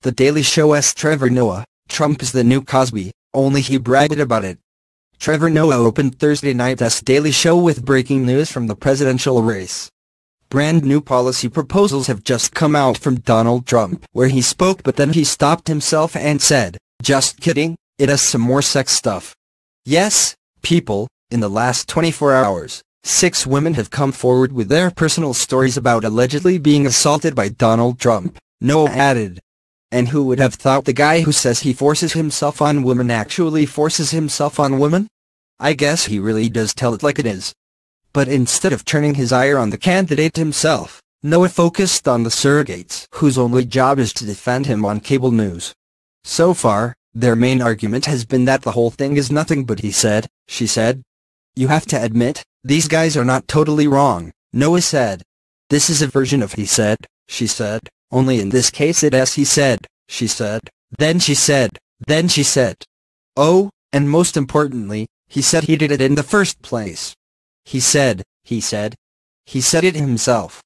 The Daily Show's Trevor Noah, Trump is the new Cosby, only he bragged about it. Trevor Noah opened Thursday night's Daily Show with breaking news from the presidential race. Brand new policy proposals have just come out from Donald Trump, where he spoke but then he stopped himself and said, "Just kidding, it has some more sex stuff." Yes, people, in the last 24 hours, 6 women have come forward with their personal stories about allegedly being assaulted by Donald Trump, Noah added. And who would have thought the guy who says he forces himself on women actually forces himself on women? I guess he really does tell it like it is. But instead of turning his ire on the candidate himself, Noah focused on the surrogates whose only job is to defend him on cable news. So far, their main argument has been that the whole thing is nothing but he said, she said. You have to admit, these guys are not totally wrong, Noah said. This is a version of he said, she said, only in this case it's he said, she said, then she said, then she said. Oh, and most importantly, he said he did it in the first place. He said it himself.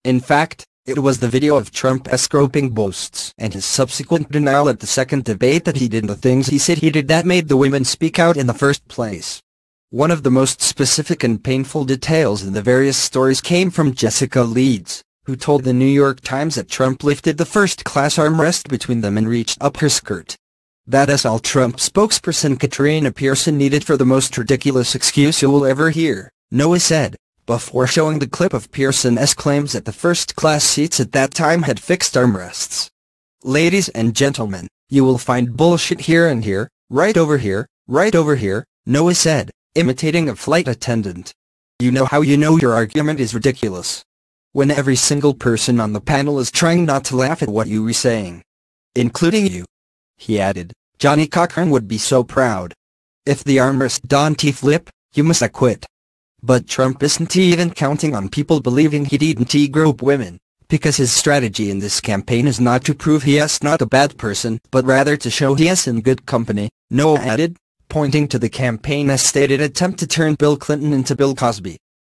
In fact, it was the video of Trump's groping boasts and his subsequent denial at the second debate that he did the things he said he did that made the women speak out in the first place. One of the most specific and painful details in the various stories came from Jessica Leeds, who told the New York Times that Trump lifted the first-class armrest between them and reached up her skirt. That's all Trump spokesperson Katrina Pearson needed for the most ridiculous excuse you will ever hear, Noah said, before showing the clip of Pearson's claims that the first-class seats at that time had fixed armrests. Ladies and gentlemen, you will find bullshit here and here, right over here, Noah said, imitating a flight attendant. You know how you know your argument is ridiculous? When every single person on the panel is trying not to laugh at what you were saying. Including you. He added, Johnny Cochran would be so proud. If the armrest don't flip, you must quit. But Trump isn't even counting on people believing he didn't grope women, because his strategy in this campaign is not to prove he is not a bad person, but rather to show he is in good company, Noah added, pointing to the campaign's stated attempt to turn Bill Clinton into Bill Cosby.